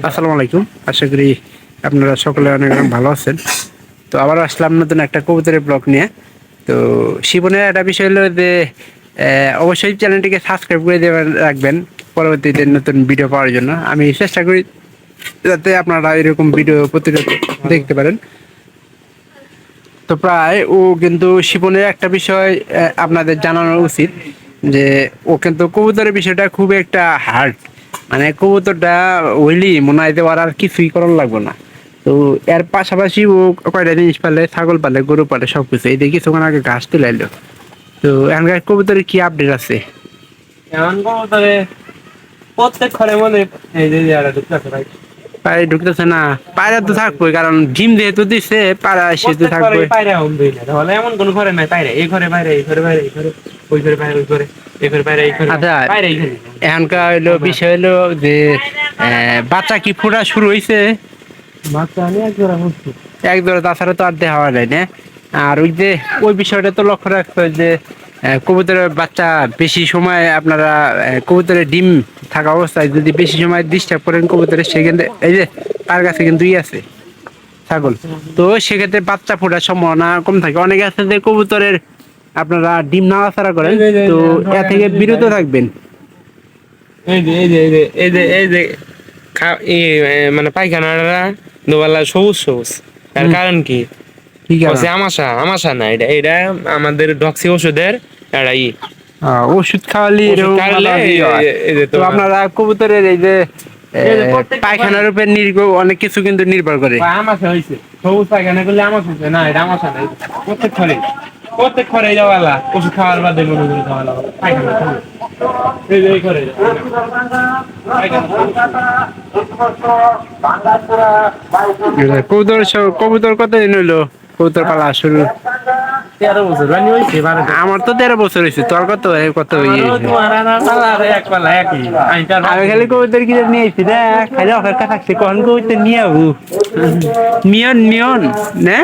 আসসালামু আলাইকুম। আশা করি আপনারা সকলে অনেক অনেক ভালো আছেন। তো আবার আসলাম নতুন একটা কবুতরের ব্লগ নিয়ে। তো শিবনের একটা বিষয় হলো যে অবশ্যই চ্যানেলটিকে সাবস্ক্রাইব করে দেবেন, রাখবেন পরবর্তীতে নতুন ভিডিও পাওয়ার জন্য। আমি চেষ্টা করি যাতে আপনারা এরকম ভিডিও প্রতিনিয়ত দেখতে পারেন। তো প্রায় ও কিন্তু শিবনের একটা বিষয় আপনাদের জানানো উচিত যে ও কিন্তু কবুতরের বিষয়টা খুব একটা হার্ড, মানে কবুতরটা ওইলি মনে হয় দেওয়ার আর কিছুই করার লাগবে না। তো এর পাশাপাশি ও কয়টা জিনিস পালে, ছাগল পালে, গরু পালে, সব কিছু। এই দিয়ে কিছুক্ষণ আগে ঘাস তুলে এলো। তো এখানকার কবুতরের কি আপডেট আছে? এমন কবুতরে প্রত্যেক ঘরে মনে এই যে ঢুকতেছে ভাই। পায়রা ঢুকতেছে না? পায়রা তো থাকবোই, কারণ ডিম যেহেতু দিচ্ছে পায়রা সেহেতু প্রত্যেক ঘরে থাকবোই। পায়রা হম দুই না তাহলে এমন কোন ঘরে নাই পায়রা, এই ঘরে পায়রা, এই ঘরে পায়রা, এই ঘরে ওই ঘরে পায়রা, ওই ঘরে এই ঘরে পায়রা, এই ঘরে আচ্ছা, পায়রা, এই ঘরে এখানকার হইলো বিষয় হলো যে বাচ্চা কি ফোটা শুরু হয়েছে? বাচ্চা আমি এক জোড়া হচ্ছে। এক ধরো, তাছাড়া তো আর দেওয়া হয় নাই না। আর ওই যে ওই বিষয়টা তো লক্ষ্য রাখতে হয় যে কবুতরের বাচ্চা বেশি সময় আপনারা কবুতরের ডিম থাকা অবস্থায় যদি বেশি সময় ডিস্টার্ব করেন কবুতরের, সেক্ষেত্রে এই যে তার কাছে কিন্তু আছে ছাগল, তো সেক্ষেত্রে বাচ্চা ফোটার সম্ভাবনা কম থাকে। অনেকে আছে যে কবুতরের আপনারা ডিম নাড়াচাড়া করেন, তো এ থেকে বিরত থাকবেন। এই যে এই যে এই যে এই যে এই যে মানে পায়খানাটা দুবেলা সবুজ সবুজ, তার কারণ কি? ঠিক আছে, আমাশা আমাশা না, এটা এটা আমাদের ডক্সি ওষুধের একটা ওষুধ খাওয়ালে ওষুধ এরকম খাইলে হয়। এই যে তো তোমার আপনারা কবুতরের এই যে পায়খানার উপর অনেক কিছু কিন্তু নির্ভর করে। আমাশা হয়েছে, সবুজ পায়খানা করলে আমাশা হয়েছে না, এটা আমাশা নাই। প্রত্যেক ঘরে যাওয়ালা ওষুধ খাওয়ার বাদে মনে করে খাওয়ালা পায়খানা সবুজ। এই যে এই ঘরে কবুতর কবুতর কতদিন হইলো কবুতর পালা শুরু? 13 বছর রানি হয়েছে। আমার তো 13 বছর হয়েছে। তোর কত কত আমি খালি কবুতর কিনে নিয়ে এসেছি রে, খালি অপেক্ষা থাকছে কখন কবুতর নিয়ে যাবো। নিয়ন নিয়ন না।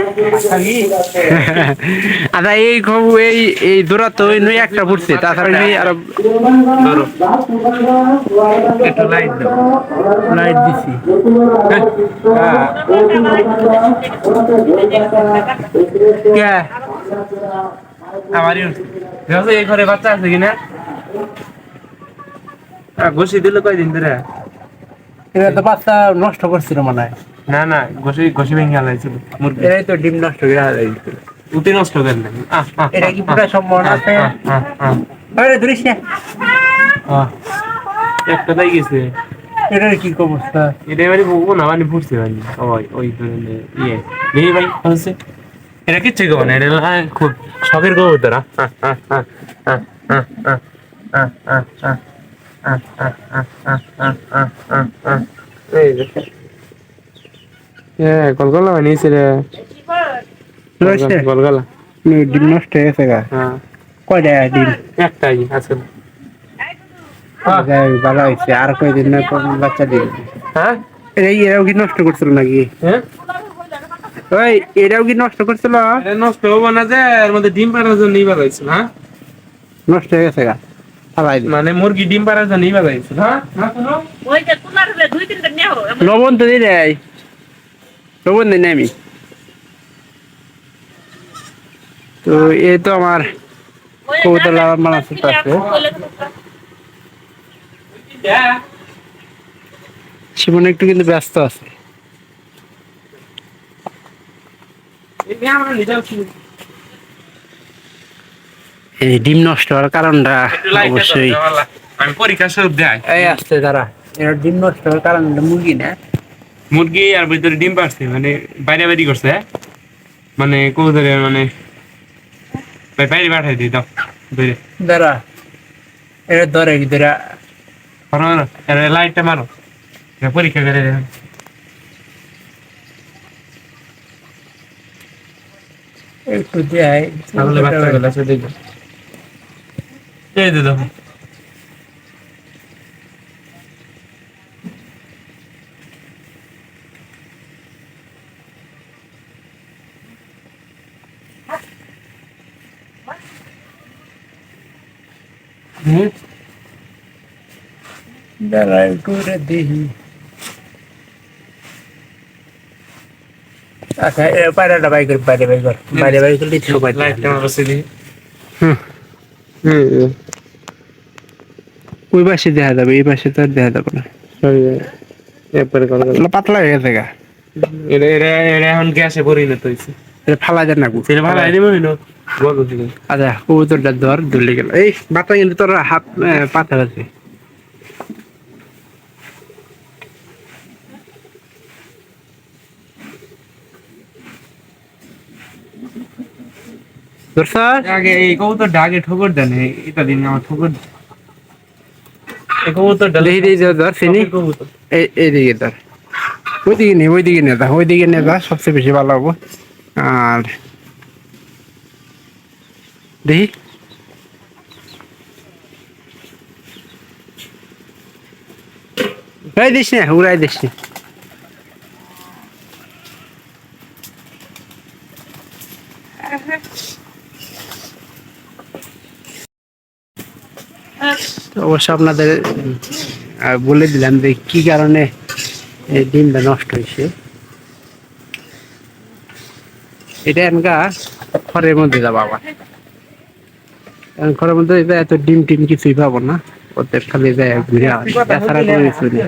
আচ্ছা, এই খবর এই দৌড়া তো নই একটা ফুটছে, তাছাড়া কি আরো ধরো একটু লাইট দাও। লাইট দিছি। কে আমারই উঠছে। দেখো এই ঘরে বাচ্চা আছে কিনা? ঘষি দিল কয়দিন ধরে? এটা তো বাচ্চা নষ্ট করছিল মনে হয়। না না, ঘষি ঘষি ভেঙে হালাইছিল মুরগি। এটাই তো ডিম নষ্ট করে হারাইছিল। উঠে নষ্ট করেন না। এটা কি পুরো সম্ভাবনা আছে? আরে ধরিস না। একটা তাই গেছে। এটার কি অবস্থা? এটা এবারে বলবো না, মানে ফুটছে মানে ওই ওই ধরনের ইয়ে নেই ভাই হচ্ছে। এটা কিচ্ছু গো না, এটা খুব শখের গো তারা। এই দেখে গলগলা বানিয়েছে রে, গলগলা। ডিম নষ্ট হয়ে গেছে গা? হ্যাঁ, কয়টা ডিম? একটাই আছে। ভালো হয়েছে, আর কয়দিন না বাচ্চা দিবে। হ্যাঁ এরাও কি নষ্ট করছিল নাকি? হ্যাঁ, ওই এরাও কি নষ্ট করছিল? এটা নষ্ট হবো না যে, এর মধ্যে ডিম পাড়ার জন্য ইবার হয়েছে। হ্যাঁ, নষ্ট হয়ে গেছে গা, ফালাই দিই। মানে মুরগি ডিম পাড়ার জন্য ইবার হয়েছে। হ্যাঁ, লবণ তো দিই রে, লবণ দিই না আমি। তো এই তো আমার কবুতর লালন পালন করতে আছে। শিবন একটু কিন্তু ব্যস্ত আছে। এই ডিম নষ্ট হওয়ার কারণটা অবশ্যই আমি পরীক্ষা স্বরূপ দেয় এই আসছে তারা। এর ডিম নষ্ট হওয়ার কারণ মুরগি না, মুরগি আর ভিতরে ডিম পারছে, মানে বাইরে বাইরে করছে, মানে কবুতরে মানে বাইরে পাঠাই দিই দাও ধরে দাঁড়া এটা ধরে ধরে মারো, লাইটটা মারো, পরীক্ষা করে একটু দেয় তাহলে বাচ্চা গুলো আছে দেখো। এই যে দেখো দাঁড়াই করে দেখি। আচ্ছা পায়রাটা বাই কর, বাইরে বাই কর, বাইরে বাই করলে সবাই লাইটটা আমার কাছে দিই। ওই পাশে দেখা যাবে, এই পাশে তো আর দেখা যাবে না। একবারে কল করে। পাতলা হয়ে গেছে গা, এটা এখন গ্যাসে পরিণত হয়েছে। এটা ফালা যায় না। সেটা ভালো আইডিয়া মনে না বলো দিলে। আচ্ছা কবুতরটা ধর, ধরলে গেল। এই বাতা কিন্তু তোর হাত পাতা আছে। ধরছ? আগে এই কবুতরটা আগে ঠোকর দেন, এটা দিন আমার ঠোকর। এই কবুতরটা দেখি দেখি ধর চিনি। কবুতর এইদিকে ধর, ওইদিকে নিয়ে যা, ওইদিকে নিয়ে যা, সবচেয়ে বেশি ভালো হবো। আর দেখি এই দিস না, উড়াই দিস না। তো অবশ্য আপনাদের বলে দিলাম যে কি কারণে এই ডিমটা নষ্ট হয়েছে। এটা এনকা খড়ের মধ্যে যাবো আবার, কারণ খড়ের মধ্যে এত ডিম টিম কিছুই পাবো না, ওদের খালি যায় ঘুরে আসে, এছাড়া কোনো কিছু নেই।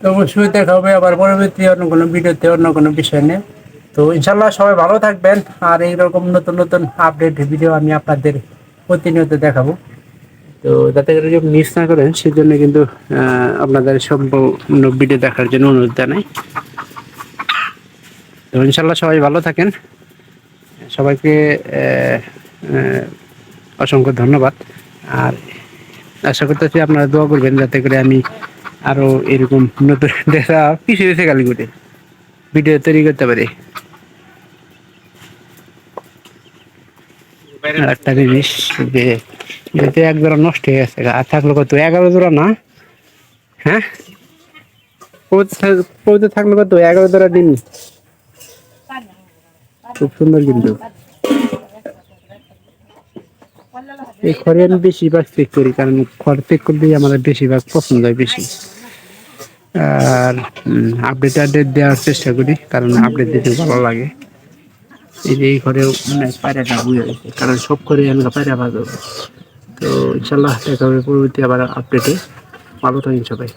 তো অবশ্যই দেখা হবে আবার পরবর্তী অন্য কোনো ভিডিওতে, অন্য কোনো বিষয় নিয়ে। তো ইনশাল্লাহ সবাই ভালো থাকবেন, আর এইরকম নতুন নতুন আপডেট ভিডিও আমি আপনাদের প্রতিনিয়ত দেখাবো। তো যাতে করে মিস না করেন সেজন্য কিন্তু আপনাদের সম্পূর্ণ ভিডিও দেখার জন্য অনুরোধ জানাই। তো ইনশাল্লাহ সবাই ভালো থাকেন, সবাইকে অসংখ্য ধন্যবাদ। আর আশা করতেছি আপনারা দোয়া করবেন যাতে করে আমি আরো এরকম নতুন দেখা পিছিয়ে গেছে গালি করে ভিডিও তৈরি করতে পারি। আর একটা জিনিস যে যেতে এক জোড়া নষ্ট হয়ে গেছে, আর থাকলো কত 11 জোড়া না? হ্যাঁ পৌঁছে থাকলো কত 11 জোড়া ডিম, খুব সুন্দর কিন্তু। এই খড়ে আমি বেশিরভাগ চেক করি, কারণ খড় চেক করলেই আমাদের বেশিরভাগ পছন্দ হয় বেশি। আর আপডেট দেওয়ার চেষ্টা করি, কারণ আপডেট দিতে ভালো লাগে। এই যে এই ঘরেও মানে পায়রাটা বুঝে গেছে, কারণ সব করে আমি পায়রা বাজাবো। তো ইনশাল্লাহ দেখা হবে পরবর্তী আবার আপডেটে। ভালো থাকেন সবাই।